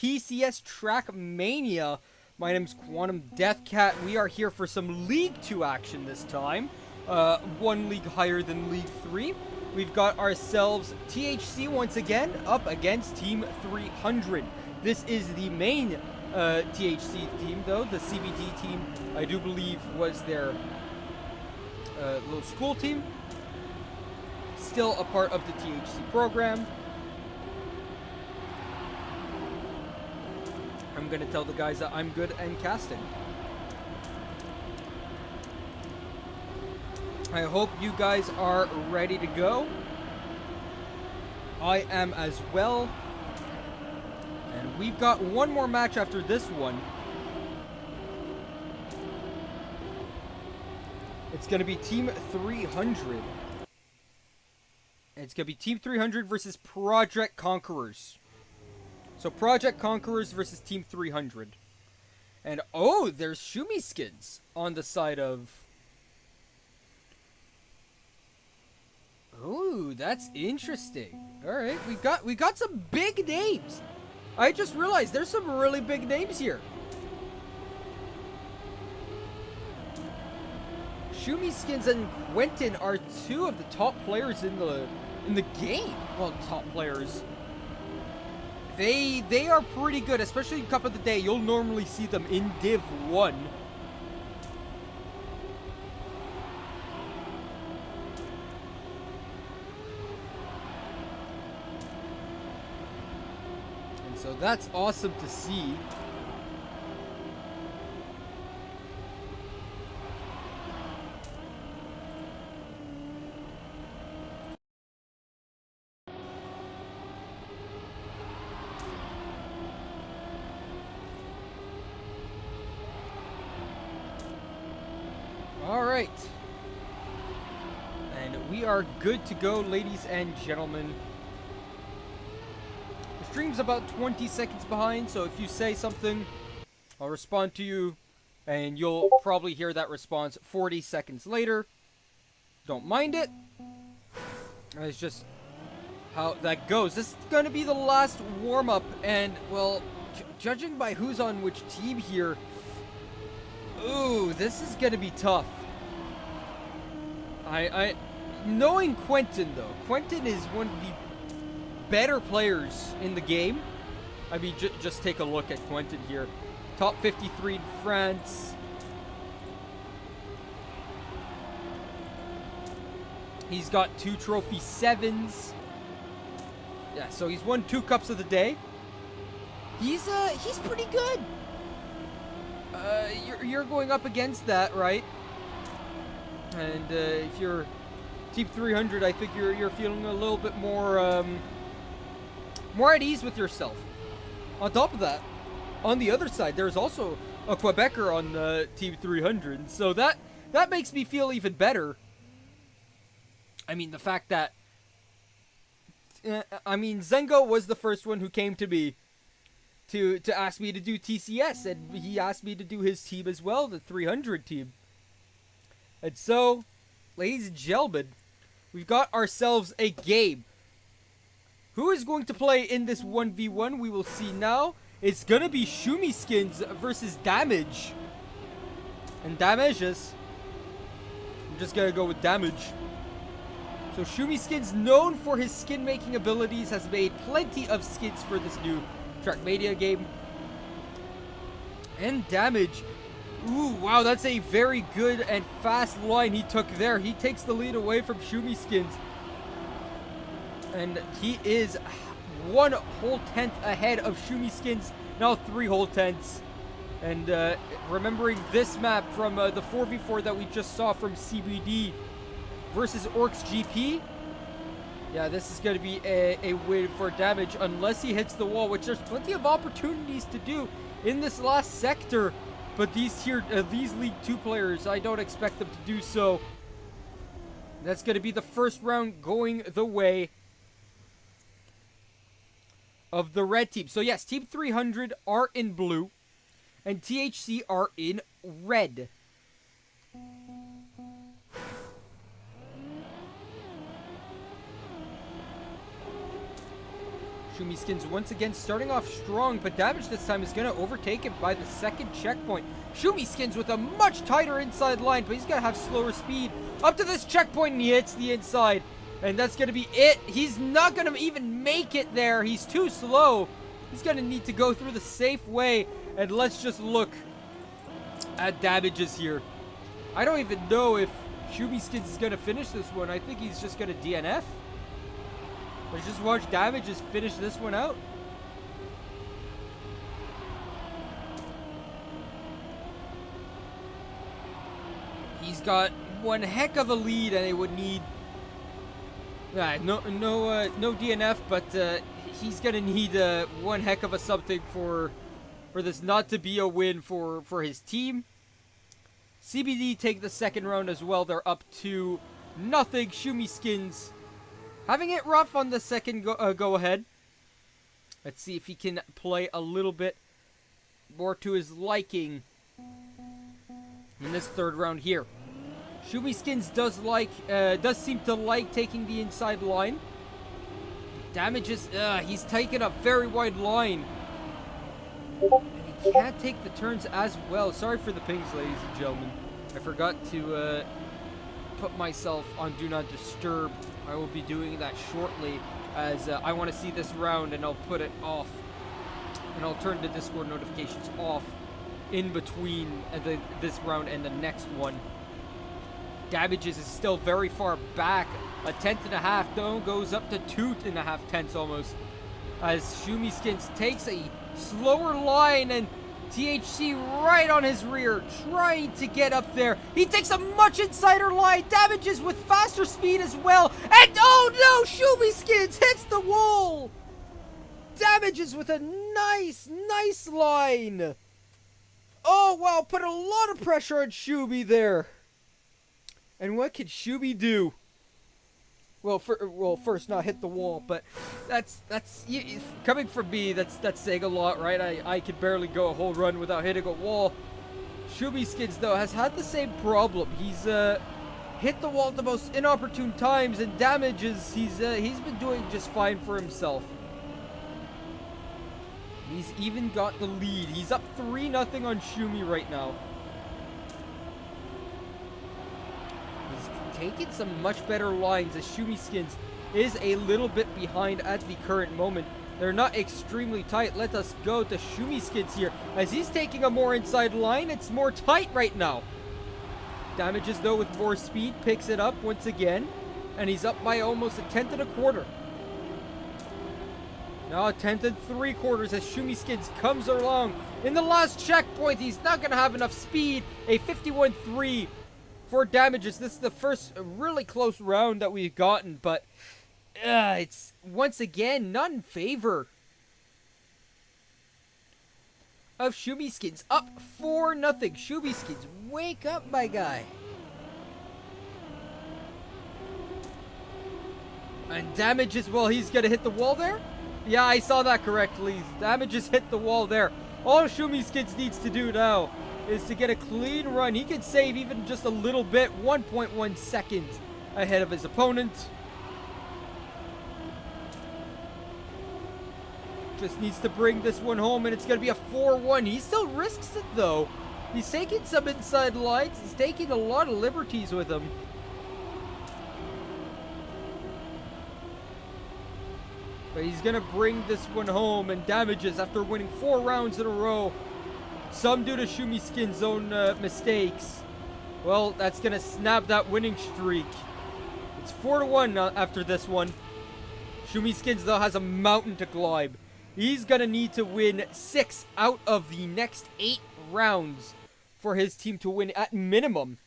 TCS Trackmania. My name's Quantum Deathcat. We are here for some League 2 action this time. One league higher than League 3. We've got ourselves THC once again up against Team 300. This is the main THC team, though. The CBT team, I do believe, was their little school team. Still a part of the THC program. I'm gonna tell the guys that I'm good at casting. I hope you guys are ready to go. I am as well. And we've got one more match after this one. It's gonna be Team 300. It's gonna be Team 300 versus Project Conquerors. So Project Conquerors versus Team 300. And oh, there's Shumi skins on the side of... Ooh, that's interesting. Alright, we got some big names. I just realized there's some really big names here. Shumi skins and Quentin are two of the top players in the game. Well, top players. They are pretty good, especially in Cup of the Day. You'll normally see them in Div 1. And so that's awesome to see. Alright. And we are good to go, ladies and gentlemen. The stream's about 20 seconds behind, so if you say something, I'll respond to you, and you'll probably hear that response 40 seconds later. Don't mind it. It's just how that goes. This is going to be the last warm-up, and, well, judging by who's on which team here, ooh, this is going to be tough. Knowing Quentin, though, Quentin is one of the better players in the game. I mean, just take a look at Quentin here. Top 53 in France. He's got 2 trophy 7s. Yeah, so he's won 2 cups of the day. He's pretty good. You're going up against that, right? And if you're Team 300, I think you're feeling a little bit more more at ease with yourself. On top of that, on the other side, there's also a Quebecer on Team 300, so that makes me feel even better. I mean, the fact that Zengo was the first one who came to me to ask me to do TCS, and he asked me to do his team as well, the 300 team. And so, ladies and gentlemen, we've got ourselves a game. Who is going to play in this 1v1? We will see now. It's going to be Shumi skins versus Damage. And Damages. I'm just going to go with Damage. So Shumi skins, known for his skin making abilities, has made plenty of skins for this new Trackmania game. And Damage. Ooh, wow, that's a very good and fast line he took there. He takes the lead away from Shumi skins. And he is 1 whole tenth ahead of Shumi skins. Now 3 whole tenths. And remembering this map from the 4v4 that we just saw from CBD versus Orcs GP. Yeah, this is going to be a win for Damage unless he hits the wall, which there's plenty of opportunities to do in this last sector. But these League 2 players, I don't expect them to do so. That's going to be the first round going the way of the red team. So yes, Team 300 are in blue, and THC are in red. Shumi Skins once again starting off strong, but Damage this time is going to overtake him by the second checkpoint. Shumi Skins with a much tighter inside line, but he's going to have slower speed. Up to this checkpoint, and he hits the inside. And that's going to be it. He's not going to even make it there. He's too slow. He's going to need to go through the safe way. And let's just look at Damages here. I don't even know if Shumi Skins is going to finish this one. I think he's just going to DNF. Let's just watch Damages finish this one out. He's got one heck of a lead, and it would need no DNF, but he's gonna need one heck of a something for this not to be a win for his team. CBD take the second round as well. They're up to nothing. Shumi Skins having it rough on the second go ahead. Let's see if he can play a little bit more to his liking in this third round here. Shumi Skins does seem to like taking the inside line. Damages, he's taking a very wide line. And he can't take the turns as well. Sorry for the pings, ladies and gentlemen. I forgot to put myself on Do Not Disturb. I will be doing that shortly, as I want to see this round, and I'll put it off. And I'll turn the Discord notifications off in between this round and the next one. Damages is still very far back. A tenth and a half, though, goes up to 2.5 tenths almost. As Shumi Skins takes a slower line, and THC right on his rear, trying to get up there. He takes a much insider line. Damages with faster speed as well. And oh no, Shumi Skins hits the wall. Damages with a nice line. Oh wow, put a lot of pressure on Shumi there. And what can Shumi do? Well, first not hit the wall, but that's coming from me. That's saying a lot, right? I could barely go a whole run without hitting a wall. Shumi Skins though has had the same problem. He's hit the wall at the most inopportune times, and Damages he's been doing just fine for himself. He's even got the lead. He's up 3-0 on Shumi right now. Taking some much better lines, as Shumi Skins is a little bit behind at the current moment. They're not extremely tight. Let us go to Shumi Skins here, as he's taking a more inside line. It's more tight right now. Damages though with more speed picks it up once again, and he's up by almost a tenth and a quarter. Now a tenth and 3/4 as Shumi Skins comes along. In the last checkpoint, he's not going to have enough speed. A 51.3 for Damages. This is the first really close round that we've gotten, but it's once again not in favor of Shumi Skins. Up 4-0. Shumi Skins, wake up, my guy. And Damages, well, he's gonna hit the wall there. Yeah, I saw that correctly. Damages hit the wall there. All Shumi Skins needs to do now is to get a clean run. He can save even just a little bit. 1.1 seconds ahead of his opponent. Just needs to bring this one home, and it's going to be a 4-1. He still risks it, though. He's taking some inside lines. He's taking a lot of liberties with him. But he's going to bring this one home, and Damages, after winning 4 rounds in a row, some due to Shumi Skins' own mistakes, well, that's going to snap that winning streak. It's 4-1 after this one. Shumi Skins, though, has a mountain to climb. He's going to need to win 6 out of the next 8 rounds for his team to win at minimum.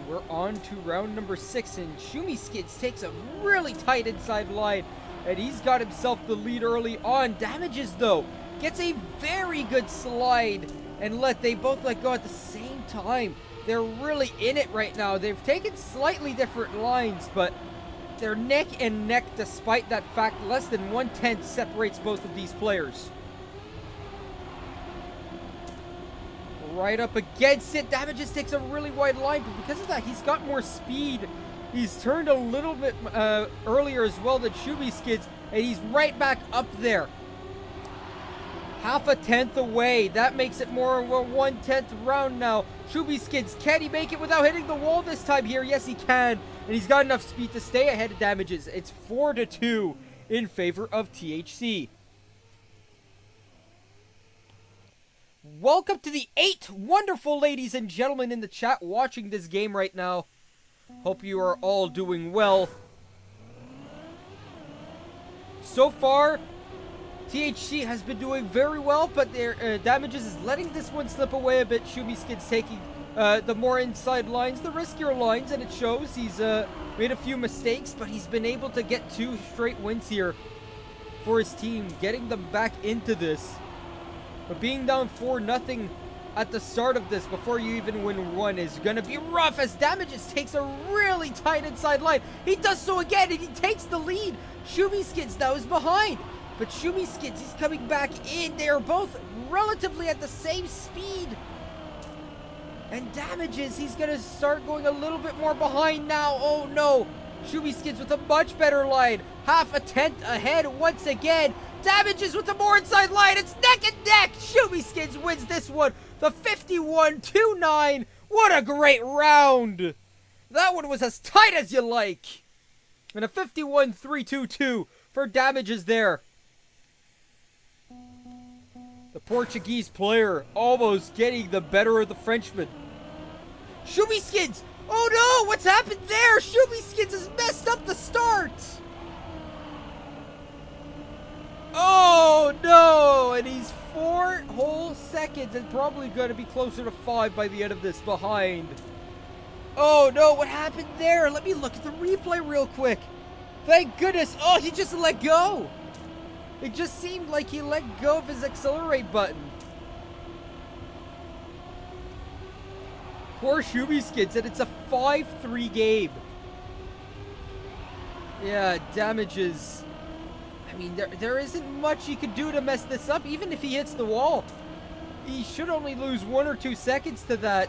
We're on to round number 6, and Shumi Skins takes a really tight inside line, and he's got himself the lead early on. Damages, though, gets a very good slide, and they both let go at the same time. They're really in it right now. They've taken slightly different lines, but they're neck and neck despite that fact. Less than 1/10 separates both of these players. right up against it. Damages takes a really wide line, but because of that, he's got more speed. He's turned a little bit earlier as well than Shuby Skids, and he's right back up there. Half a tenth away. That makes it more of a 1/10 round now. Shuby Skids, can he make it without hitting the wall this time here? Yes, he can. And he's got enough speed to stay ahead of Damages. It's 4-2 in favor of THC. Welcome to the 8 wonderful ladies and gentlemen in the chat watching this game right now. Hope you are all doing well. So far, THC has been doing very well, but their Damages is letting this one slip away a bit. Shuby Skids taking the more inside lines, the riskier lines, and it shows. He's made a few mistakes, but he's been able to get 2 straight wins here for his team, getting them back into this. But being down 4-0 at the start of this, before you even win 1, is going to be rough, as Damages takes a really tight inside line. He does so again, and he takes the lead. Shuby Skids now is behind. But Shuby Skids, he's coming back in. They are both relatively at the same speed. And Damages, he's going to start going a little bit more behind now. Oh no. Shuby Skids with a much better line. Half a tenth ahead once again. Damages with a more inside line. It's neck and neck. Shuby Skids wins this one. The 51-29. What a great round. That one was as tight as you like. And a 51-3-2-2 for Damages there. The Portuguese player almost getting the better of the Frenchman. Shuby Skids! Oh no! What's happened there? Shuby Skids has messed up the start! Oh no! And he's 4 whole seconds and probably going to be closer to 5 by the end of this behind. Oh no! What happened there? Let me look at the replay real quick. Thank goodness! Oh, he just let go! It just seemed like he let go of his accelerate button. Poor Shuby Skids, and it's a 5-3 game. Yeah, Damages. I mean, there isn't much he could do to mess this up, even if he hits the wall. He should only lose 1 or 2 seconds to that.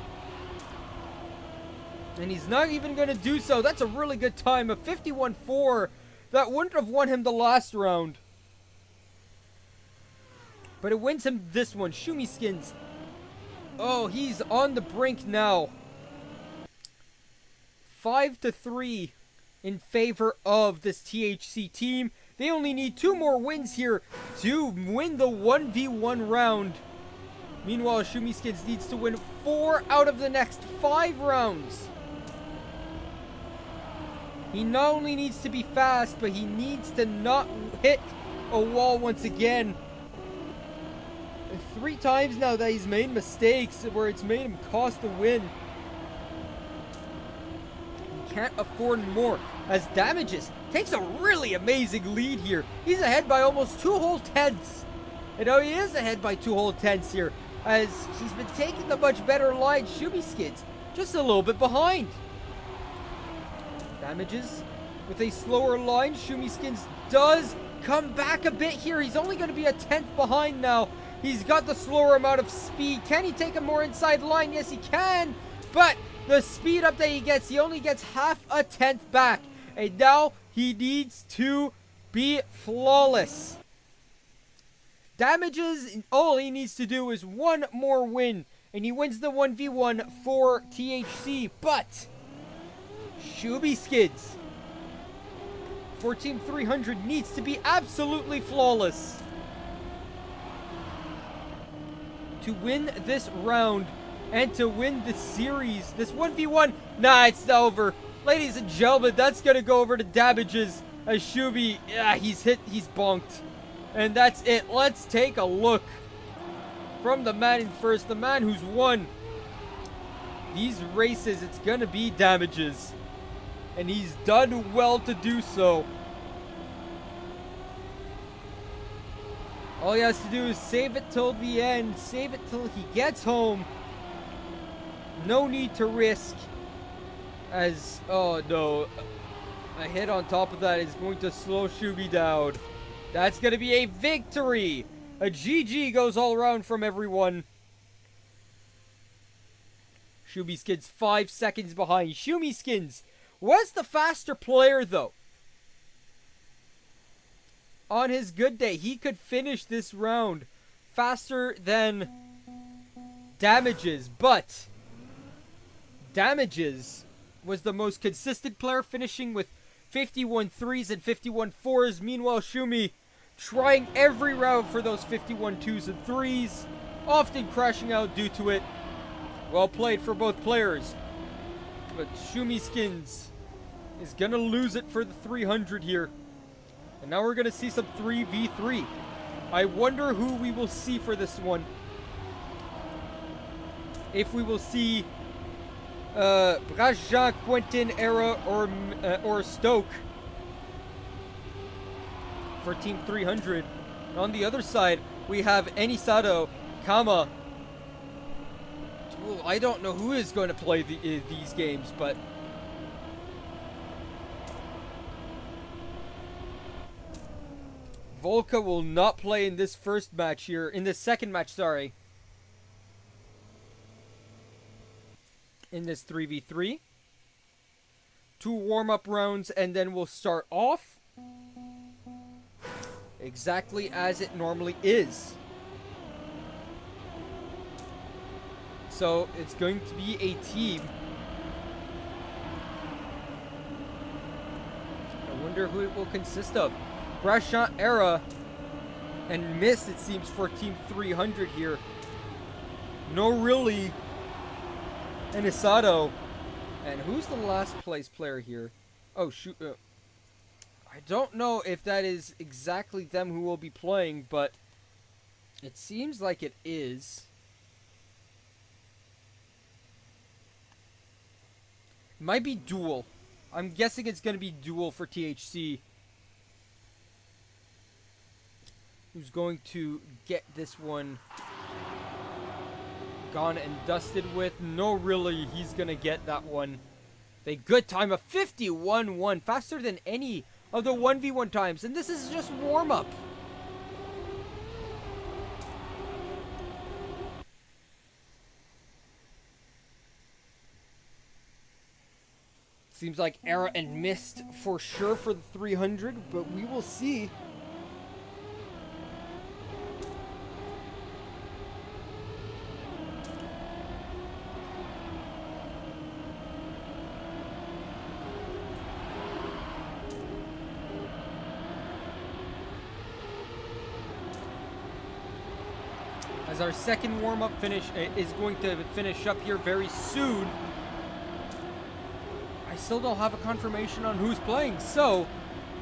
And he's not even going to do so. That's a really good time, a 51-4. That wouldn't have won him the last round. But it wins him this one. Shuby Skids. Oh, he's on the brink now. 5-3 in favor of this THC team. They only need 2 more wins here to win the 1v1 round. Meanwhile, Shuby Skids needs to win 4 out of the next 5 rounds. He not only needs to be fast, but he needs to not hit a wall once again. 3 times now that he's made mistakes where it's made him cost the win. He can't afford more, as Damages takes a really amazing lead here. He's ahead by almost 2 whole tenths. And now he is ahead by 2 whole tenths here, as he's been taking the much better line. Shuby Skids just a little bit behind. Damages with a slower line. Shuby Skids does come back a bit here. He's only going to be a 10th behind now. He's got the slower amount of speed. Can he take a more inside line? Yes, he can. But the speed up that he gets, he only gets half a tenth back. And now he needs to be flawless. Damages, all he needs to do is 1 more win. And he wins the 1v1 for THC. But Shuby Skids for Team 300 needs to be absolutely flawless to win this round and to win the series. This 1v1, nah, it's over. Ladies and gentlemen, that's going to go over to Damages as Shuby, yeah, he's bonked. And that's it. Let's take a look from the man in first, the man who's won these races. It's going to be Damages. And he's done well to do so. All he has to do is save it till the end. Save it till he gets home. No need to risk. As, oh no. A hit on top of that is going to slow Shuby down. That's going to be a victory. A GG goes all around from everyone. Shumi Skins 5 seconds behind. Shumi Skins was the faster player, though. On his good day, he could finish this round faster than Damages, but Damages was the most consistent player, finishing with 51 threes and 51 fours. Meanwhile, Shumi trying every round for those 51 twos and threes, often crashing out due to it. Well played for both players. But Shumi Skins is going to lose it for the 300 here. And now we're going to see some 3v3. I wonder who we will see for this one. If we will see Brasjan, Quentin, Era, or Stoke for Team 300. And on the other side, we have Enisato, Kama. Well, I don't know who is going to play these games, but Volka will not play in this first match here. In this second match, sorry. In this 3v3. 2 warm-up rounds, and then we'll start off exactly as it normally is. So it's going to be a team. I wonder who it will consist of. Brashan, Era, and Mist, it seems, for Team 300 here. No, really. And Isato. And who's the last place player here? Oh, shoot. I don't know if that is exactly them who will be playing, but it seems like it is. It might be dual. I'm guessing it's going to be dual for THC. Who's going to get this one gone and dusted with? No, really, he's going to get that one. A good time of 51-1, faster than any of the 1v1 times. And this is just warm-up. Seems like Era and Mist for sure for the 300, but we will see. As our second warm-up finish is going to finish up here very soon. I still don't have a confirmation on who's playing, so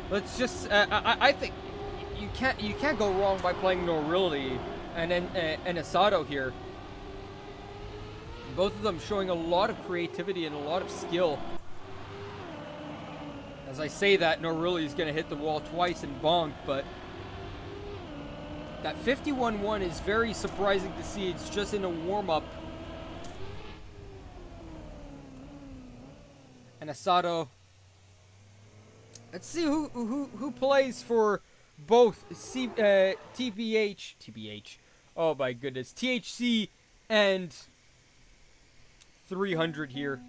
let's just. I think you can't go wrong by playing Norility and Asato here. Both of them showing a lot of creativity and a lot of skill. As I say that, Norility is going to hit the wall twice and bonk, but that 51-1 is very surprising to see. It's just in a warm-up. And Asato. Let's see who plays for both TBH. Oh my goodness, THC and 300 here.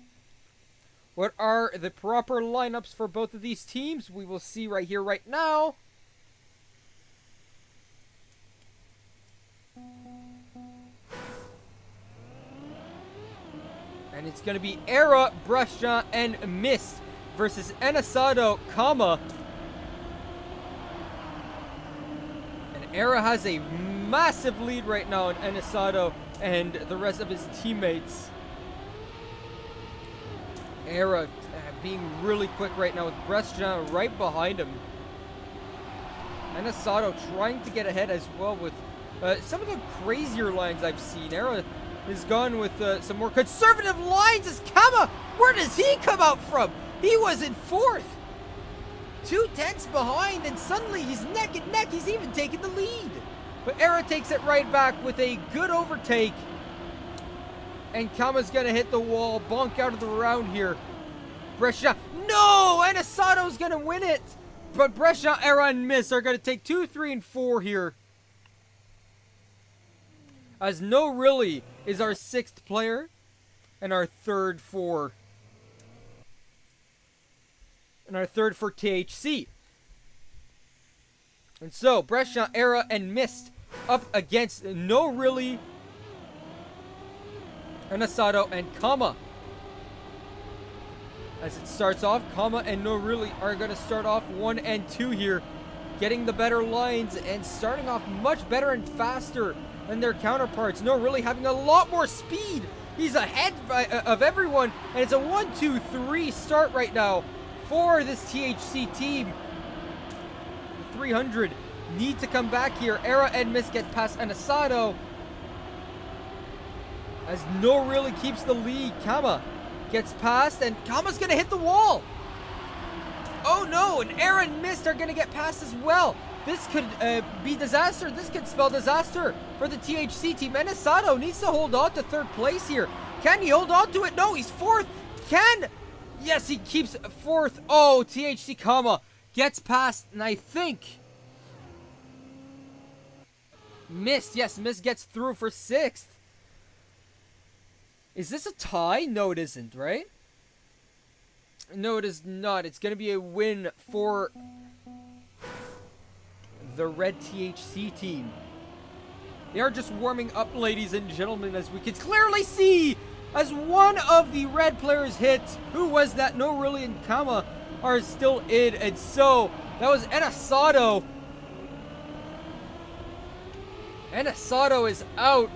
What are the proper lineups for both of these teams? We will see right here, right now. And it's going to be Era, Brashan, and Mist versus Enisato, Kama. And Era has a massive lead right now on Enisato and the rest of his teammates. Era being really quick right now with Brashan right behind him. Enisato trying to get ahead as well with some of the crazier lines I've seen. Era is gone with some more conservative lines as Kama. Where does he come out from? He was in fourth. 2 tenths behind, and suddenly he's neck and neck. He's even taking the lead. But Era takes it right back with a good overtake. And Kama's going to hit the wall, bonk out of the round here. Brescia. No! Enisato's going to win it. But Brescia, Era, and Mist are going to take 2, 3, and 4 here. As No Really is our 6th player. and our third for THC. And so, Brescia, Era, and Mist up against No Really, Anasato, and Kama. As it starts off, Kama and No Really are going to start off 1 and 2 here, getting the better lines and starting off much better and faster than their counterparts. No Really having a lot more speed. He's ahead of everyone, and it's a 1-2-3 start right now for this THC team. 300 need to come back here. Era and Mist get past Anasato, as No Really keeps the lead. Kama gets past, and Kama's gonna hit the wall. Oh no, and Era and Mist are gonna get past as well. This could be disaster. This could spell disaster for the THC team. Anasato needs to hold on to third place here. Can he hold on to it? No, he's fourth. Yes, he keeps fourth. Oh, THC Kama gets past, and I think Mist gets through for sixth. Is this a tie? No, it isn't, right? No, it is not. It's going to be a win for the red THC team. They are just warming up, ladies and gentlemen, as we can clearly see, as one of the red players hit. Who was that? No Really and Kama are still in, and so that was Anasato. Anasato is out.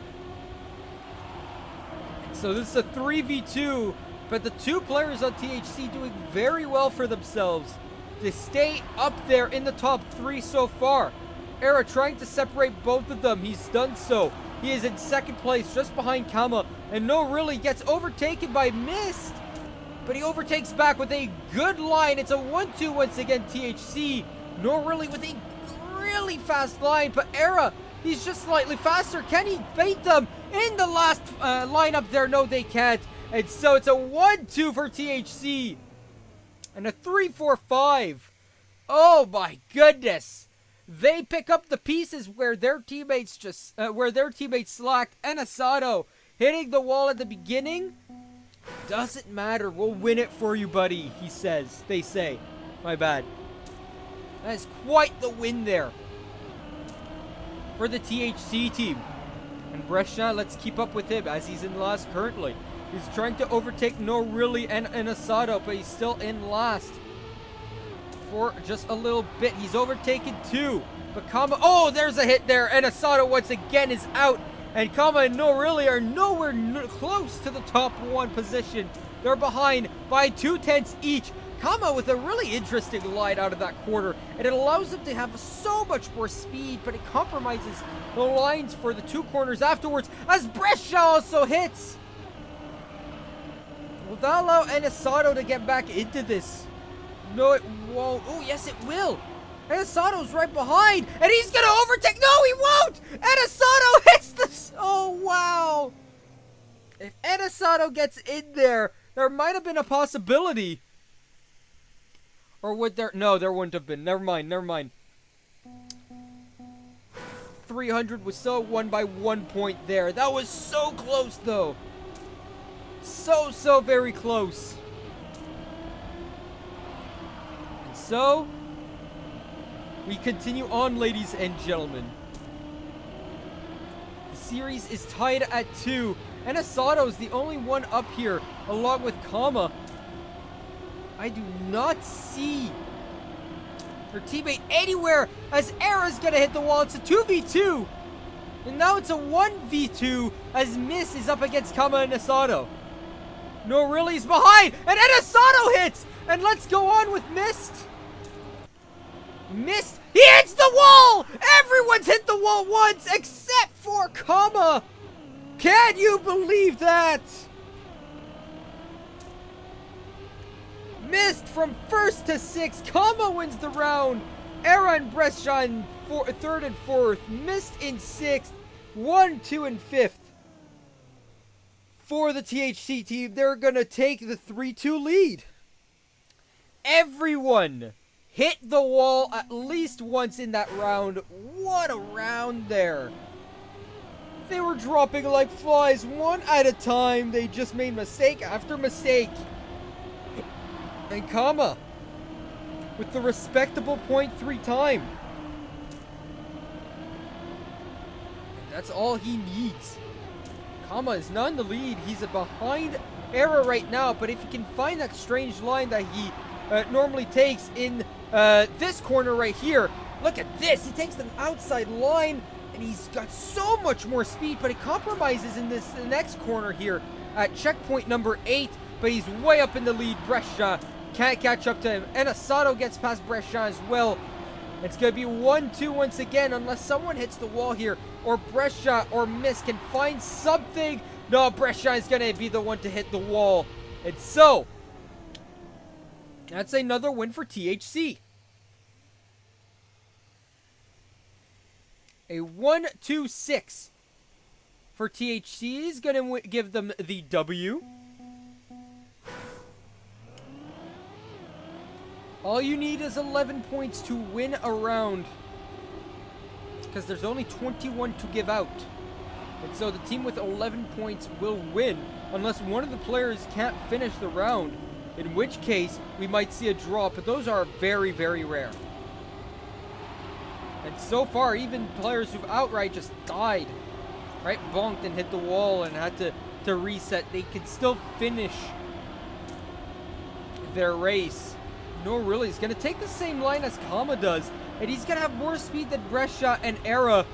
So this is a 3v2, but the two players on THC doing very well for themselves to stay up there in the top 3 so far. Era trying to separate both of them. He's done so. He is in second place, just behind Kama, and No Really gets overtaken by Mist, but he overtakes back with a good line. It's a 1-2 once again, THC. No Really with a really fast line, but Era, he's just slightly faster. Can he beat them in the last lineup there? No, they can't. And so it's a 1-2 for THC. And a 3-4-5. Oh my goodness. They pick up the pieces where their teammates slacked. Anasato hitting the wall at the beginning. Doesn't matter. We'll win it for you, buddy, he says. They say. My bad. That is quite the win there for the THC team. And Brescia, let's keep up with him as he's in last currently. He's trying to overtake No Really and Anasato, but he's still in last for just a little bit. He's overtaken 2, but Kama, oh, there's a hit there. Anasato once again is out, and Kama and No Really are nowhere close to the top 1 position. They're behind by 2/10 each. Kama with a really interesting line out of that quarter, and it allows them to have so much more speed, but it compromises the lines for the 2 corners afterwards, as Brescia also hits. Will that allow Anasato to get back into this? No, it won't. Oh, yes, it will. Anasato's right behind, and he's going to overtake. No, he won't. Anasato hits this. Oh, wow. If Anasato gets in there, there might have been a possibility. Or would there? No, there wouldn't have been. Never mind. 300 was still won by 1 point there. That was so close, though. So very close. And so, we continue on, ladies and gentlemen. The series is tied at 2. Anasato is the only one up here, along with Kama. I do not see her teammate anywhere, as Era's gonna hit the wall. It's a 2v2. And now it's a 1v2 as Mist is up against Kama and Anasato. No Really's behind, and Anasato hits! And let's go on with Mist. Mist, he hits the wall! Everyone's hit the wall once except for Kama. Can you believe that? Mist from 1st to 6th. Kama wins the round. Era and Brescia in 3rd and 4th. Mist in 6th. 1, 2, and 5th. For the THC team, they're going to take the 3-2 lead. Everyone hit the wall at least once in that round. What a round there They were dropping like flies, one at a time. They just made mistake after mistake. And Kama with the respectable 0.3 time. And that's all he needs. Kama is not in the lead. He's behind Era right now, but if he can find that strange line that he normally takes in this corner right here. Look at this. He takes the outside line, and he's got so much more speed, but he compromises in this next corner here at checkpoint number 8, but he's way up in the lead. Brescia can't catch up to him, and Asato gets past Brescia as well. It's going to be 1-2 once again, unless someone hits the wall here, or Brescia or Mist can find something. No, Brescia is going to be the one to hit the wall. And so, that's another win for THC. A 1-2-6 for THC is going to give them the W. All you need is 11 points to win a round, because there's only 21 to give out. And so the team with 11 points will win, unless one of the players can't finish the round, in which case we might see a draw, but those are very, very rare. And so far, even players who've outright just died, right, bonked and hit the wall and had to reset, they can still finish their race. No, really, he's going to take the same line as Kama does, and he's going to have more speed than Brescia and Era.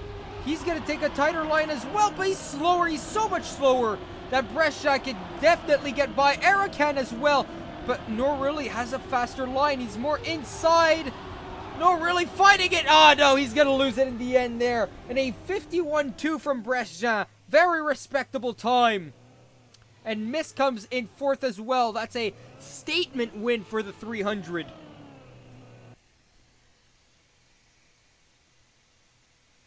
He's going to take a tighter line as well, but he's slower. He's so much slower that Brescia can definitely get by. Era can as well, but Nor really has a faster line. He's more inside. Nor really fighting it. Oh, no, he's going to lose it in the end there. And a 51-2 from Brescia. Very respectable time. And Mist comes in 4th as well. That's a statement win for the 300.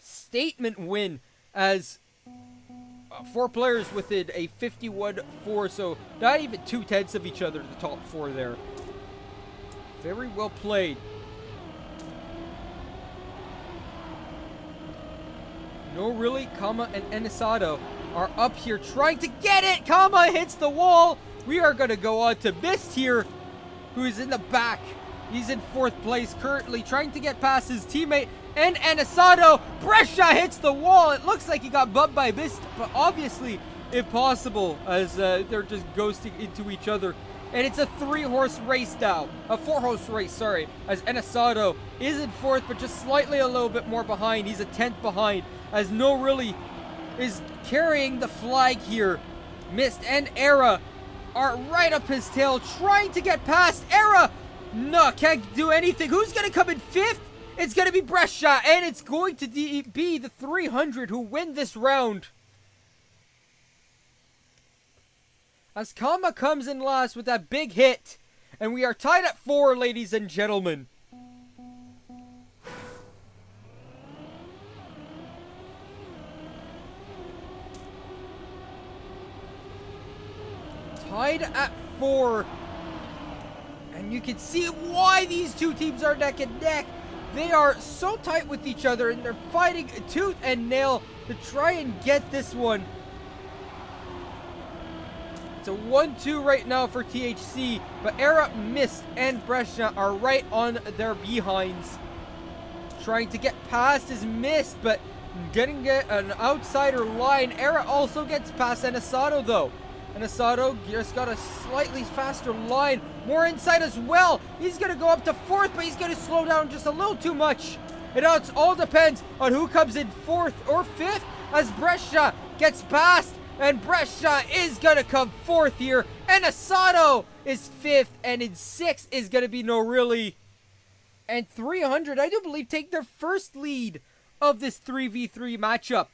Statement win as 4 players within a 51-4. So not even 2/10 of each other, the top 4 there. Very well played. No, really, Kama and Enisato are up here trying to get it. Kama hits the wall. We are going to go on to Mist here, who is in the back. He's in 4th place currently, trying to get past his teammate and Enisato. Brescia hits the wall. It looks like he got bumped by Mist, but obviously impossible, as they're just ghosting into each other. And it's a 3-horse race now. A 4-horse race, sorry, as Enisato is in 4th, but just slightly a little bit more behind. He's a 10th behind, as No Really is carrying the flag here. Mist and Era are right up his tail, trying to get past. Era, no, can't do anything. Who's going to come in 5th? It's going to be Brescia, and it's going to be the 300 who win this round. As Kama comes in last with that big hit. And we are tied at 4, ladies and gentlemen. Tied at 4. And you can see why these two teams are neck and neck. They are so tight with each other, and they're fighting tooth and nail to try and get this one. It's a 1-2 right now for THC, but Era, Mist, and Brescia are right on their behinds. Trying to get past his Mist, but getting an outsider line. Era also gets past Enisato though. Enisato just got a slightly faster line. More inside as well. He's going to go up to 4th, but he's going to slow down just a little too much. It all depends on who comes in 4th or 5th, as Brescia gets past. And Brescia is going to come 4th here. Enisato is 5th. And in 6th is going to be No Really. And 300, I do believe, take their first lead of this 3v3 matchup.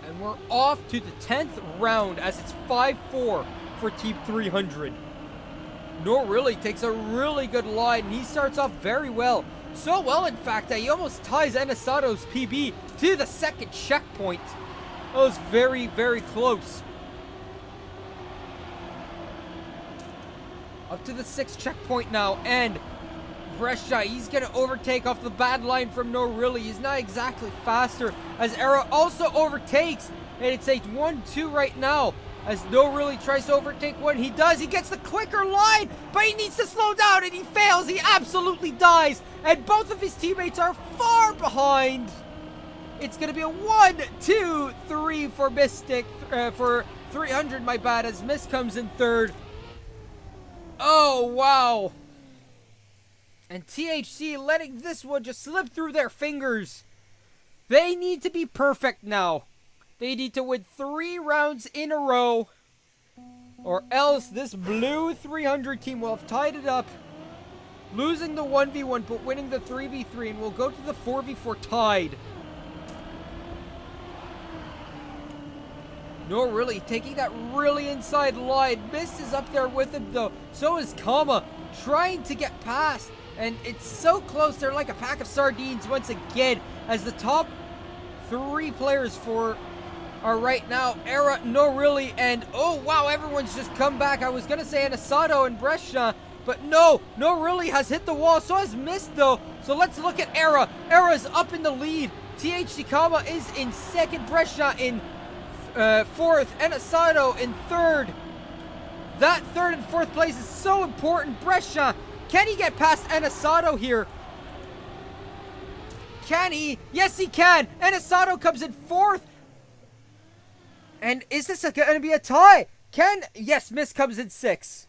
And we're off to the 10th round as it's 5-4 for Team 300. No Really takes a really good line, and he starts off very well. So well, in fact, that he almost ties Enisato's PB to the 2nd checkpoint. That was very, very close. Up to the 6th checkpoint now, and Brescia, he's going to overtake off the bad line from No Really. He's not exactly faster, as Era also overtakes, and it's a 1-2 right now, as No Really tries to overtake one. He does. He gets the quicker line, but he needs to slow down, and he fails. He absolutely dies, and both of his teammates are far behind. It's going to be a 1-2-3 for Mystic, for 300, my bad, as Mist comes in 3rd. Oh, wow. And THC letting this one just slip through their fingers. They need to be perfect now. They need to win 3 rounds in a row, or else this blue 300 team will have tied it up, losing the 1v1 but winning the 3v3, and we'll go to the 4v4 tied. No Really taking that really inside line. Mist is up there with him though. So is Kama, trying to get past. And it's so close. They're like a pack of sardines once again, as the top 3 players for are right now Era, No Really, and oh wow, everyone's just come back. I was gonna say Anasato and Brescia, but no Really has hit the wall. So has Mist though. So let's look at Era. Era's up in the lead. THC Kama is in 2nd. Brescia in 4th, and Asado in 3rd. That 3rd and 4th place is so important. Brescia, can he get past Anasato here? Can he? Yes, he can. Anasato comes in 4th. And is this going to be a tie? Yes, Mist comes in 6th.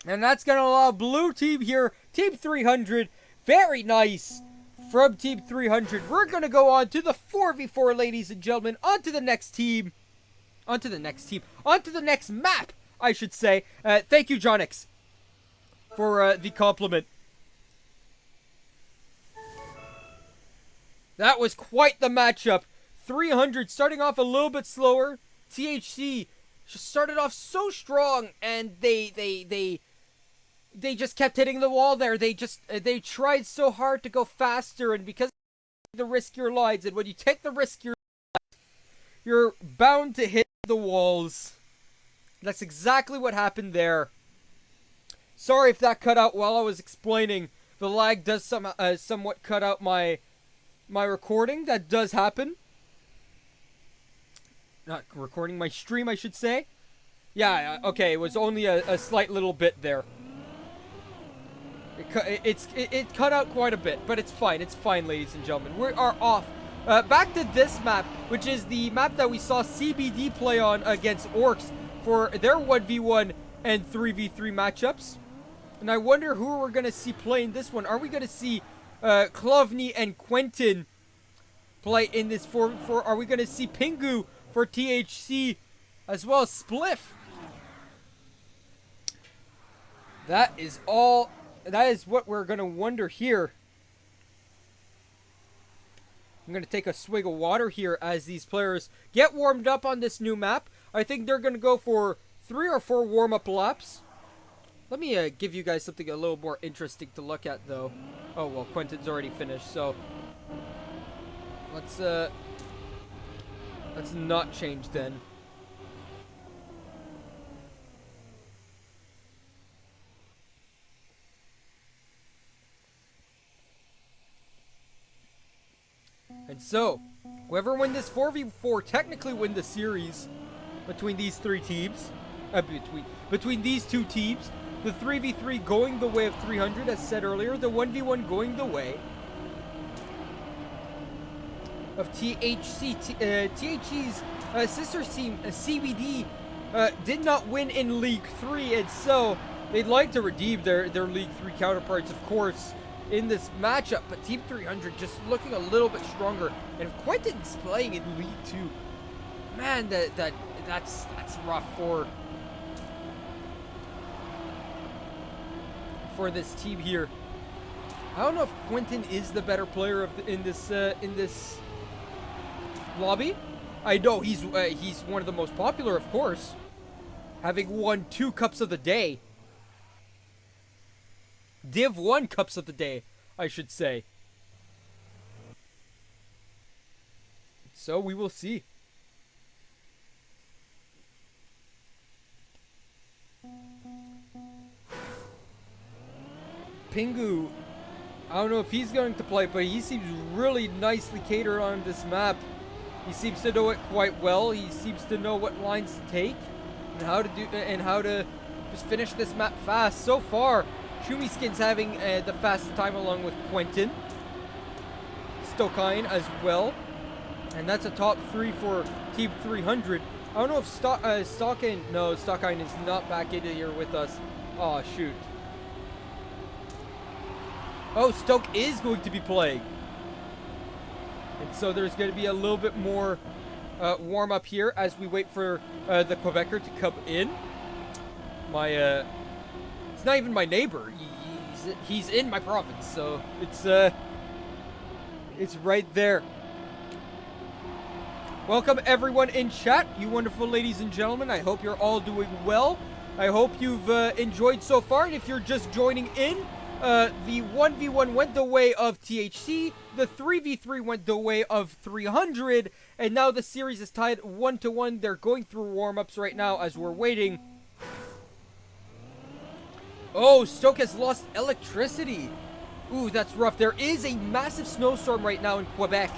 And that's going to allow blue team here, Team 300. Very nice. From Team 300, we're going to go on to the 4v4, ladies and gentlemen. On to the next team. On to the next map, I should say. Thank you, Jonix, for the compliment. That was quite the matchup. 300 starting off a little bit slower. THC just started off so strong, and they just kept hitting the wall there. They tried so hard to go faster, and because the riskier lines, and when you take the riskier lines, you're bound to hit the walls. That's exactly what happened there. Sorry if that cut out while I was explaining. The lag does somewhat cut out my recording. That does happen. Not recording, my stream, I should say. Yeah, okay, it was only a slight little bit there. It cut out quite a bit, but it's fine. It's fine, ladies and gentlemen. We are off. Back to this map, which is the map that we saw CBD play on against Orcs for their 1v1 and 3v3 matchups. And I wonder who we're going to see playing this one. Are we going to see Klovny and Quentin play in this 4v4? Are we going to see Pingu for THC as well as Spliff? That is what we're going to wonder here. I'm going to take a swig of water here as these players get warmed up on this new map. I think they're going to go for 3 or 4 warm-up laps. Let me give you guys something a little more interesting to look at, though. Oh, well, Quentin's already finished, so let's not change then. And so, whoever wins this 4v4 technically win the series between these 3 teams. Between these 2 teams. The 3v3 going the way of 300, as said earlier. The 1v1 going the way of THC. THC's sister team, CBD, did not win in League 3, and so they'd like to redeem their League 3 counterparts, of course, in this matchup. But Team 300 just looking a little bit stronger, and if Quentin's playing in League 2, man, that's rough for this team here. I don't know if Quentin is the better player in this lobby. I know he's one of the most popular, of course, having won 2 cups of the day. Div 1 cups of the day, I should say. So we will see. Pingu, I don't know if he's going to play, but he seems really nicely catered on this map. He seems to know it quite well. He seems to know what lines to take and how to just finish this map fast. So far, Shumiskin's having the fastest time along with Quentin. Stokine as well. And that's a top 3 for Team 300. I don't know if Stokine is not back in here with us. Oh, shoot. Oh, Stoke is going to be playing. And so there's going to be a little bit more warm-up here as we wait for the Quebecer to come in. It's not even my neighbor. He's in my province, so it's right there. Welcome everyone in chat, you wonderful ladies and gentlemen. I hope you're all doing well. I hope you've enjoyed so far, and if you're just joining in, the 1v1 went the way of THC, the 3v3 went the way of 300, and now the series is tied 1-1. They're going through warm-ups right now as we're waiting. Oh, Stoke has lost electricity. Ooh, that's rough. There is a massive snowstorm right now in Quebec,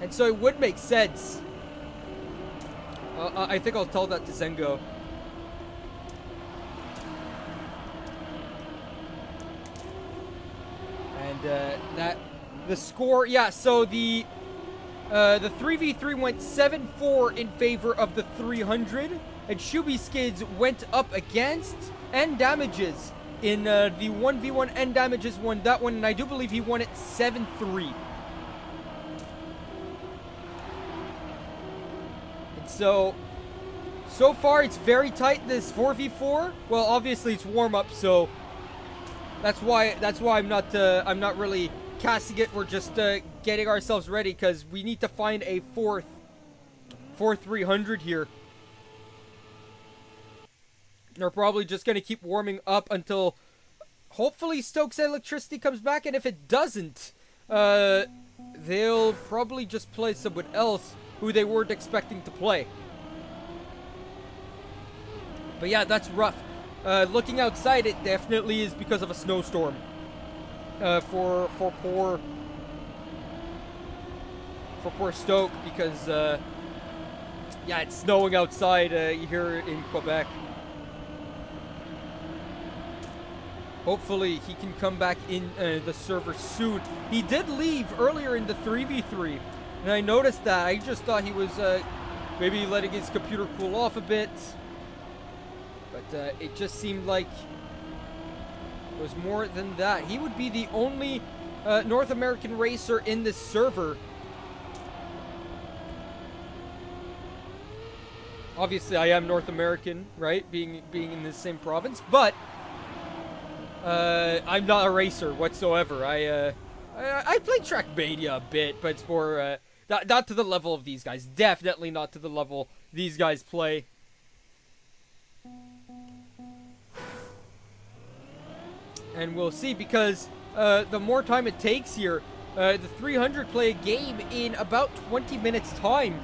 and so it would make sense. I think I'll tell that to Zengo. And the score, yeah, so the 3v3 went 7-4 in favor of the 300, and Shuby Skids went up against N Damages in the 1v1. N Damages won that one, and I do believe he won it 7-3. And so far it's very tight, this 4v4. Well, obviously it's warm-up, so that's why I'm not really casting it. We're just getting ourselves ready because we need to find a fourth 300 here. They're probably just going to keep warming up until hopefully Stoke's electricity comes back, and if it doesn't, they'll probably just play someone else who they weren't expecting to play. But yeah, that's rough. Looking outside, it definitely is because of a snowstorm. For poor Stoke, because yeah, it's snowing outside here in Quebec. Hopefully he can come back in the server soon. He did leave earlier in the 3v3, and I noticed that. I just thought he was maybe letting his computer cool off a bit. But it just seemed like it was more than that. He would be the only North American racer in this server. Obviously, I am North American, right? Being in the same province, but I'm not a racer whatsoever. I play Trackmania a bit, but it's more not to the level of these guys. Definitely not to the level these guys play. And we'll see, because the more time it takes here, the 300 play a game in about 20 minutes time,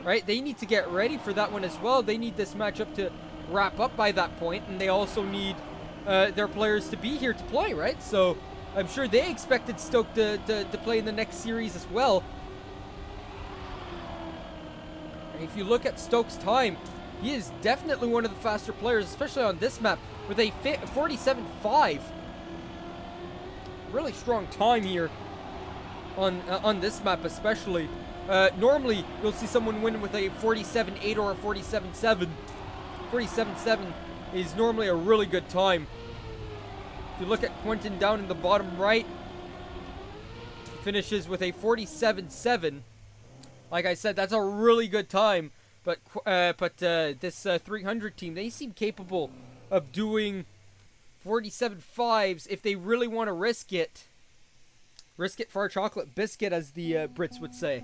right? They need to get ready for that one as well. They need this matchup to wrap up by that point, and they also need their players to be here to play, right? So I'm sure they expected Stoke to play in the next series as well. And if you look at Stoke's time, he is definitely one of the faster players, especially on this map, with a 47.5. Really strong time here on this map, especially. Normally, you'll see someone win with a 47.8 or a 47.7. 47.7 is normally a really good time. If you look at Quentin down in the bottom right, he finishes with a 47.7. Like I said, that's a really good time. But this 300 team, they seem capable of doing 47.5s if they really want to risk it. Risk it for a chocolate biscuit, as the Brits would say.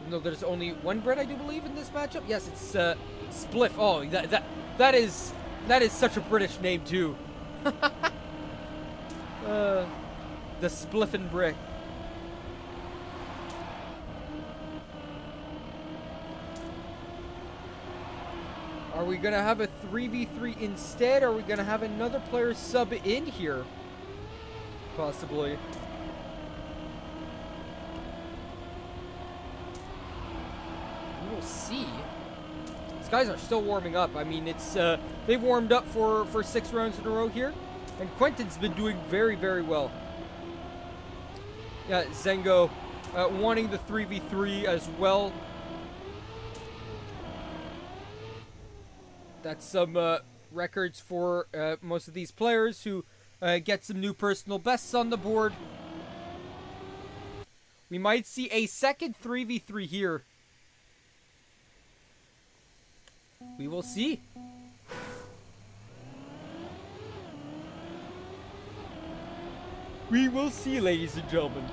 Even though there's only one bread, I do believe, in this matchup. Yes, it's Spliff. Oh, that is such a British name too. The Spliffin' Brick. Are we going to have a 3v3 instead? Or are we going to have another player sub in here? Possibly. We will see. These guys are still warming up. I mean, it's they've warmed up for 6 rounds in a row here. And Quentin's been doing very, very well. Yeah, Zengo wanting the 3v3 as well. That's some records for most of these players who get some new personal bests on the board. We might see a second 3v3 here. We will see. We will see, ladies and gentlemen.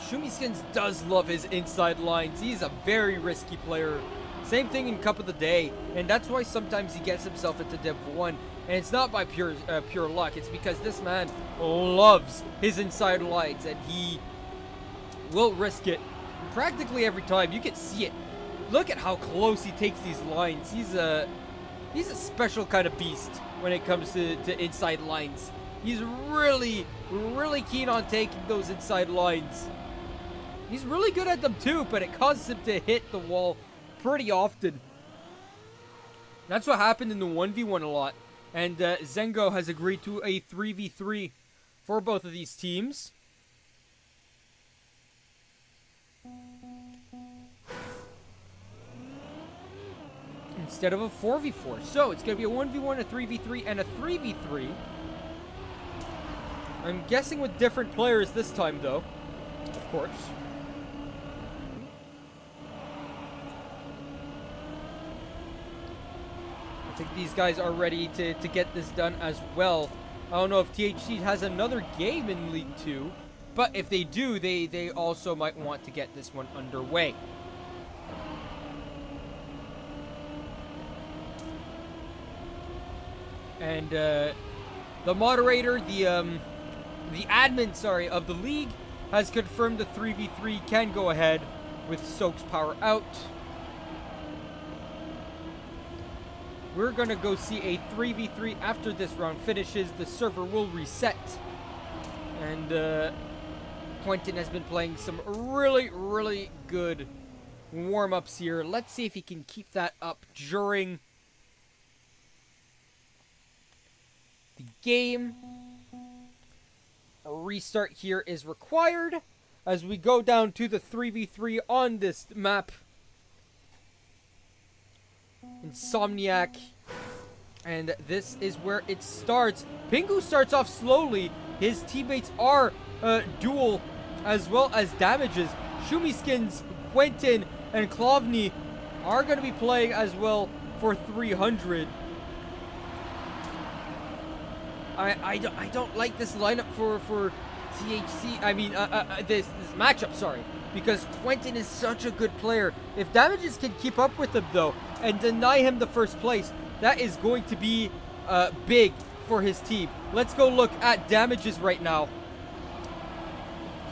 Shumiskins does love his inside lines. He's a very risky player. Same thing in Cup of the Day, and that's why sometimes he gets himself into Div 1. And it's not by pure luck. It's because this man loves his inside lines, and he will risk it practically every time. You can see it. Look at how close he takes these lines. He's a special kind of beast when it comes to inside lines. He's really, really keen on taking those inside lines. He's really good at them too, but it causes him to hit the wall pretty often. That's what happened in the 1v1 a lot. And Zengo has agreed to a 3v3 for both of these teams. Instead of a 4v4. So it's going to be a 1v1, a 3v3, and a 3v3. I'm guessing with different players this time, though. Of course. I think these guys are ready to get this done as well. I don't know if THC has another game in League 2, but if they do, they also might want to get this one underway. And the moderator, the admin, sorry, of the league has confirmed the 3v3 can go ahead with Soak's power out. We're going to go see a 3v3 after this round finishes. The server will reset. And Quentin has been playing some really, really good warm-ups here. Let's see if he can keep that up during the game. A restart here is required as we go down to the 3v3 on this map. Insomniac. And this is where it starts. Pingu starts off slowly. His teammates are dual as well as damages. Shumiskins, Quentin, and Klovny are going to be playing as well for 300. I don't like this lineup for THC. I mean, this matchup, sorry. Because Quentin is such a good player. If Damages can keep up with him, though, and deny him the first place, that is going to be big for his team. Let's go look at Damages right now.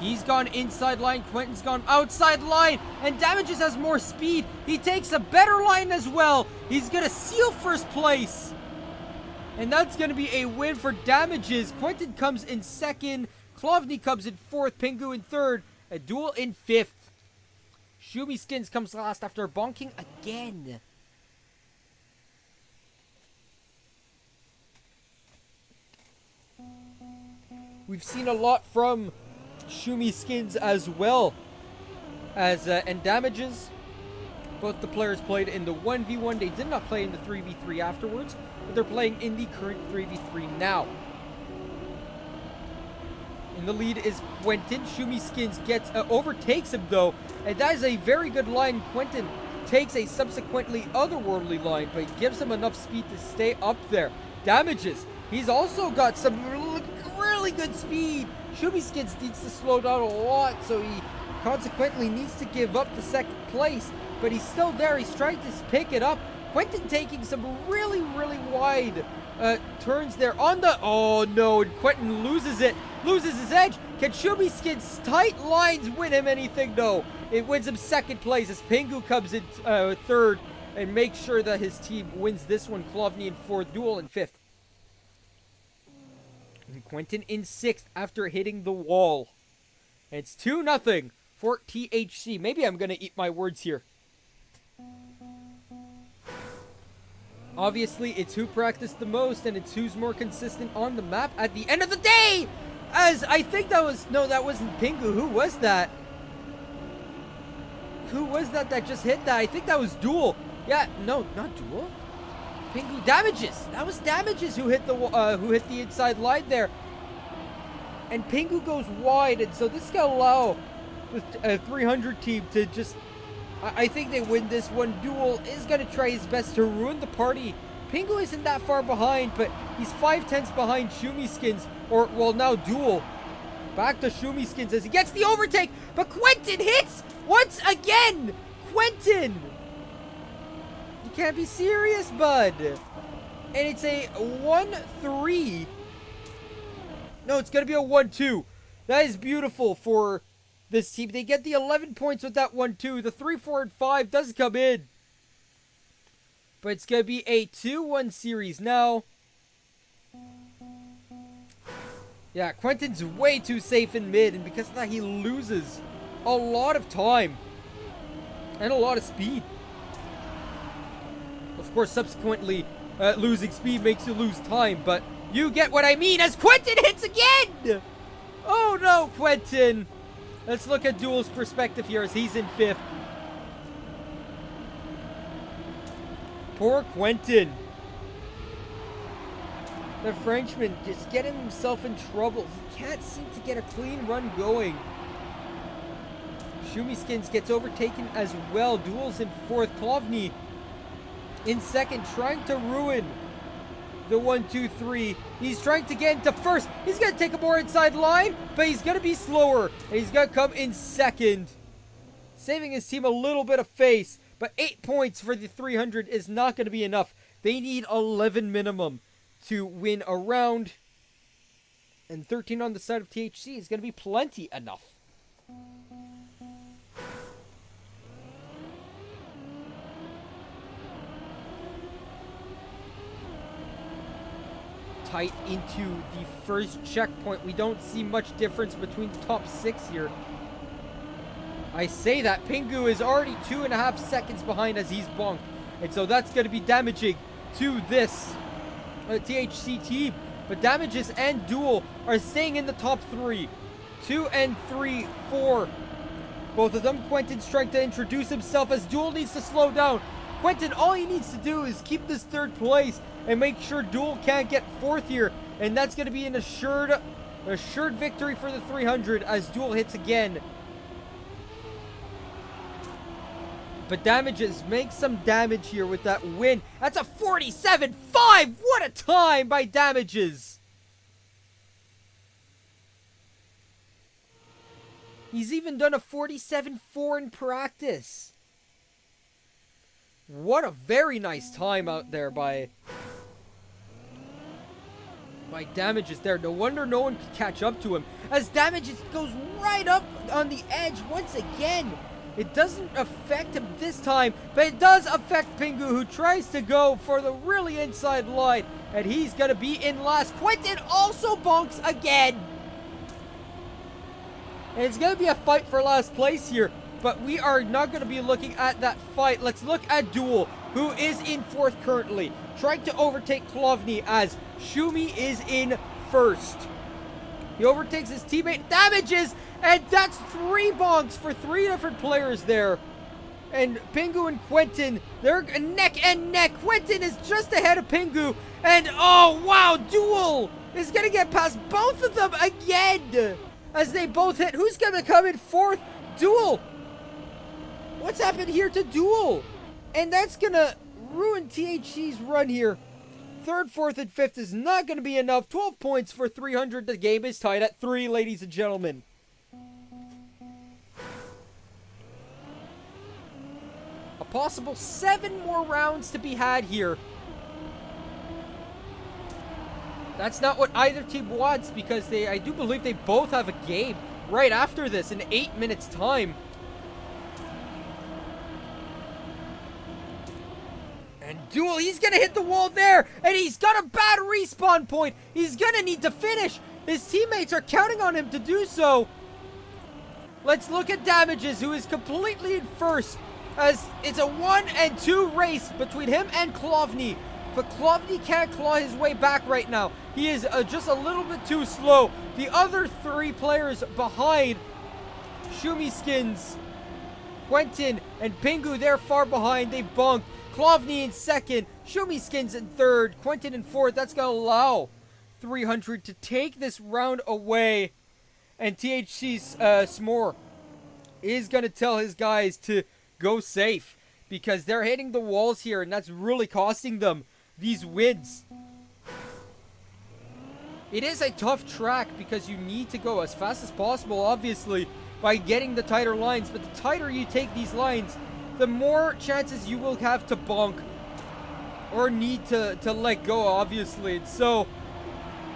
He's gone inside line. Quentin's gone outside line. And Damages has more speed. He takes a better line as well. He's going to seal first place. And that's going to be a win for Damages. Quentin comes in second. Klovny comes in fourth. Pingu in third. A duel in fifth. Shumiskins comes last after bonking again. We've seen a lot from Shumiskins as well as and Damages. Both the players played in the 1v1. They did not play in the 3v3 afterwards, but they're playing in the current 3v3 now. In the lead is Quentin. Shumiskins gets overtakes him though, and that is a very good line. Quentin takes a subsequently otherworldly line, but gives him enough speed to stay up there. Damages. He's also got some really good speed. Shumiskins needs to slow down a lot, so he consequently needs to give up the second place. But he's still there. He's trying to pick it up. Quentin taking some really, really wide turns there on the... Oh, no. And Quentin loses it. Loses his edge. Can Shumiskin's tight lines win him anything? No. It wins him second place as Pingu comes in third and makes sure that his team wins this one. Klovny in fourth. Duel in fifth. And Quentin in sixth after hitting the wall. And it's 2-0 for THC. Maybe I'm going to eat my words here. Obviously, it's who practiced the most, and it's who's more consistent on the map at the end of the day! As I think that was... No, that wasn't Pingu. Who was that? Who was that just hit that? I think that was Duel. Yeah, no, not Duel. Pingu. Damages! That was Damages who hit the inside line there. And Pingu goes wide, and so this is going to allow the 300 team to just... I think they win this one. Duel is going to try his best to ruin the party. Pingu isn't that far behind, but he's 5/10 behind Shumiskins. Or, well, now Duel. Back to Shumiskins as he gets the overtake, but Quentin hits once again! Quentin! You can't be serious, bud. And it's a 1-3. No, it's going to be a 1-2. That is beautiful for... this team. They get the 11 points with that 1-2. The 3, 4, and 5 does come in. But it's going to be a 2-1 series now. Yeah, Quentin's way too safe in mid. And because of that, he loses a lot of time. And a lot of speed. Of course, subsequently, losing speed makes you lose time. But you get what I mean as Quentin hits again! Oh no, Quentin! Let's look at Duel's perspective here as he's in fifth. Poor Quentin. The Frenchman just getting himself in trouble. He can't seem to get a clean run going. Shumiskins gets overtaken as well. Duel's in fourth. Klovny in second, trying to ruin the 1-2-3. He's trying to get into first. He's going to take a more inside line, but he's going to be slower. And he's going to come in second. Saving his team a little bit of face. But 8 points for the 300 is not going to be enough. They need 11 minimum to win a round. And 13 on the side of THC is going to be plenty enough. Tight into the first checkpoint. We don't see much difference between the top 6 here. I say that Pingu is already 2.5 seconds behind as he's bonked. And so that's going to be damaging to this THC team. But Damages and Duel are staying in the top 3. 2 and 3, 4. Both of them. Quentin's trying to introduce himself as Duel needs to slow down. Quentin, all he needs to do is keep this third place and make sure Duel can't get fourth here. And that's going to be an assured victory for the 300 as Duel hits again. But Damages makes some damage here with that win. That's a 47-5! What a time by Damages! He's even done a 47-4 in practice. What a very nice time out there by Damages there. No wonder no one could catch up to him, as Damages goes right up on the edge once again. It doesn't affect him this time, but it does affect Pingu, who tries to go for the really inside line, and he's going to be in last. Quentin also bonks again. And it's going to be a fight for last place here, but we are not going to be looking at that fight. Let's look at Duel, who is in fourth currently, trying to overtake Klovny as Shumi is in first. He overtakes his teammate Damages, and that's 3 bonks for 3 different players there. And Pingu and Quentin, they're neck and neck. Quentin is just ahead of Pingu, and oh wow, Duel is going to get past both of them again as they both hit. Who's going to come in fourth? Duel. What's happened here to Duel? And that's going to ruin THC's run here. Third, fourth, and fifth is not going to be enough. 12 points for 300. The game is tied at 3, ladies and gentlemen. A possible 7 more rounds to be had here. That's not what either team wants, because I do believe they both have a game right after this in 8 minutes time. And Duel, he's gonna hit the wall there, and he's got a bad respawn point. He's gonna need to finish. His teammates are counting on him to do so. Let's look at Damages, who is completely in first, as it's a 1 and 2 race between him and Klovny. But Klovny can't claw his way back right now. He is just a little bit too slow. The other 3 players behind, Shumiskins, Quentin, and Pingu, they're far behind. They bunked. Klovny in second, Shumiskins in third, Quentin in fourth. That's going to allow 300 to take this round away. And THC's S'more is going to tell his guys to go safe, because they're hitting the walls here, and that's really costing them these wins. It is a tough track because you need to go as fast as possible, obviously, by getting the tighter lines. But the tighter you take these lines, the more chances you will have to bonk or need to let go, obviously. And so,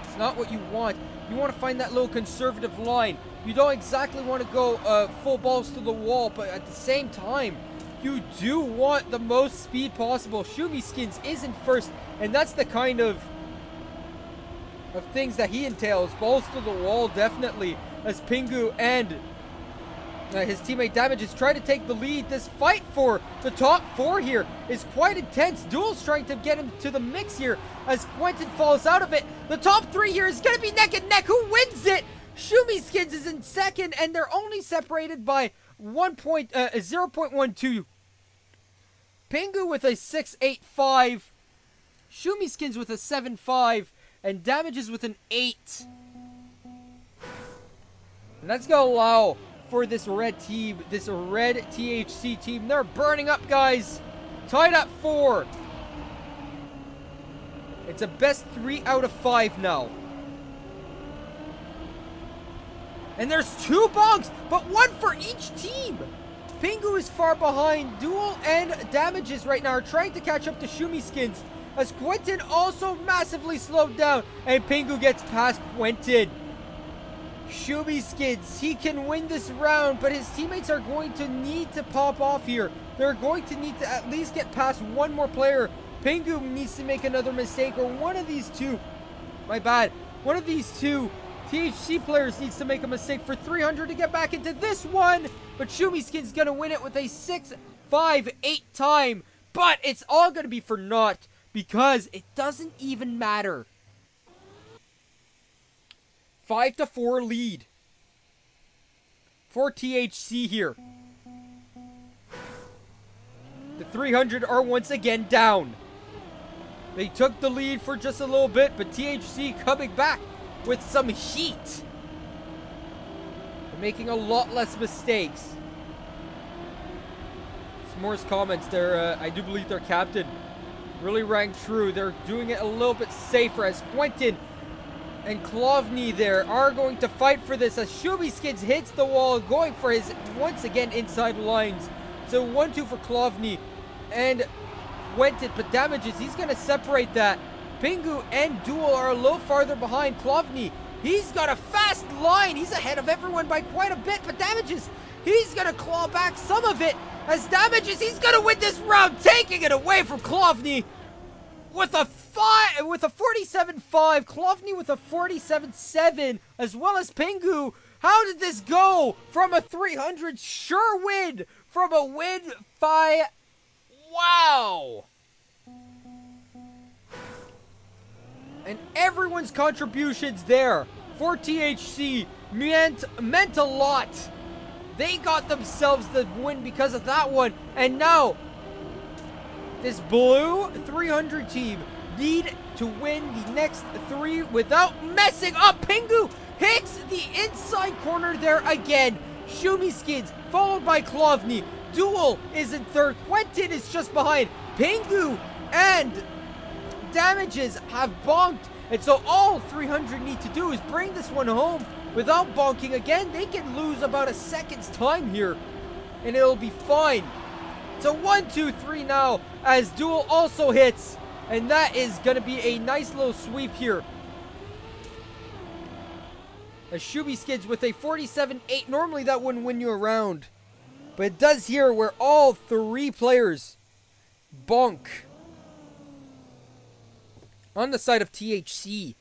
it's not what you want. You want to find that little conservative line. You don't exactly want to go full balls to the wall, but at the same time, you do want the most speed possible. Shumiskins is in first, and that's the kind of things that he entails. Balls to the wall, definitely, as Pingu and his teammate Damages try to take the lead. This fight for the top 4 here is quite intense. Duel's trying to get him to the mix here as Quentin falls out of it. The top 3 here is going to be neck and neck. Who wins it? Shumiskins is in second, and they're only separated by 0.12. Pingu with a 6.85. Shumiskins with a 7.5. And Damages with an 8. And that's going to allow for this red team, this red THC team. They're burning up, guys. Tied at 4. It's a best 3 out of 5 now. And there's 2 bonks, but 1 for each team. Pingu is far behind. Duel and Damages right now are trying to catch up to Shumiskins, as Quentin also massively slowed down, and Pingu gets past Quentin. Shumiskins, he can win this round, but his teammates are going to need to pop off here. They're going to need to at least get past 1 more player. Pingu needs to make another mistake, or one of these 2, my bad, one of these 2 THC players needs to make a mistake for 300 to get back into this one. But Shumiskins gonna win it with a 6.58 time, but it's all gonna be for naught, because it doesn't even matter. 5-4 lead for THC here. The 300 are once again down. They took the lead for just a little bit, but THC coming back with some heat. They're making a lot less mistakes. S'more's comments there, I do believe their captain really rang true. They're doing it a little bit safer, as Quentin and Klovny there are going to fight for this, as Shumiskins hits the wall, going for his, once again, inside lines. So 1-2 for Klovny and Quentin, but Damages, he's going to separate that. Pingu and Duel are a little farther behind. Klovny, he's got a fast line. He's ahead of everyone by quite a bit, but Damages, he's going to claw back some of it. As Damages, he's going to win this round, taking it away from Klovny with a 47.5. Klovny with a 47.7, as well as Pingu. How did this go from a 300 sure win from a win by... Wow! And everyone's contributions there for THC meant a lot. They got themselves the win because of that one. And now, this blue 300 team need to win the next 3 without messing up. Pingu hits the inside corner there again. Shumiskins, followed by Klovny. Duel is in third. Quentin is just behind. Pingu and Damages have bonked. And so all 300 need to do is bring this one home without bonking again. They can lose about a second's time here, and it'll be fine. So 1, 2, 3 now, as Duel also hits. And that is going to be a nice little sweep here As Shuby skids with a 47-8. Normally that wouldn't win you a round. But it does here where all three players bonk on the side of THC.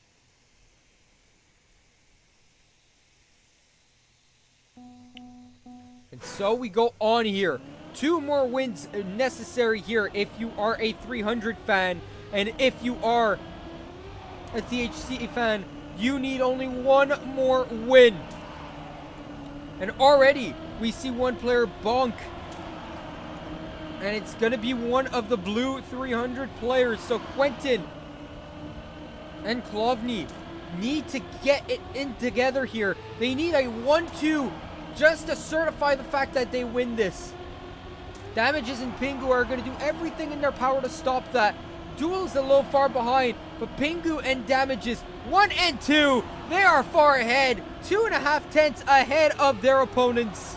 And so we go on here. 2 more wins necessary here if you are a 300 fan. And if you are a THC fan, you need only 1 more win. And already we see one player bonk. And it's going to be one of the blue 300 players. So Quentin and Klovny need to get it in together here. They need a 1-2 just to certify the fact that they win this. Damages and Pingu are going to do everything in their power to stop that. Duel's a little far behind, but Pingu and Damages 1 and 2, they are far ahead. 2.5 tenths ahead of their opponents.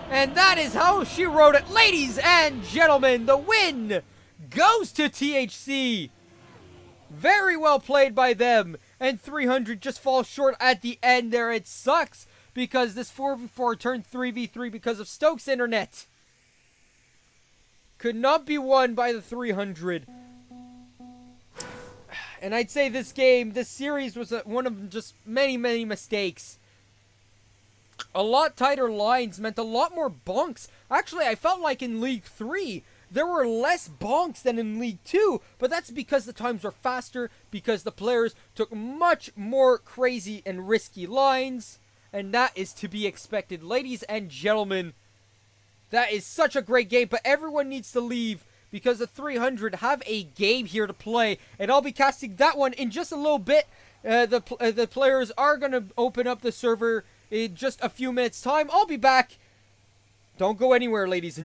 And that is how she wrote it. Ladies and gentlemen, the win goes to THC. Very well played by them. And 300 just falls short at the end there. It sucks because this 4v4 turned 3v3 because of Stokes' internet. Could not be won by the 300. And I'd say this series was one of just many, many mistakes. A lot tighter lines meant a lot more bonks. Actually, I felt like in League 3, there were less bonks than in League 2. But that's because the times were faster, because the players took much more crazy and risky lines. And that is to be expected. Ladies and gentlemen, that is such a great game, but everyone needs to leave because the 300 have a game here to play, and I'll be casting that one in just a little bit. The players are going to open up the server in just a few minutes' time. I'll be back. Don't go anywhere, ladies and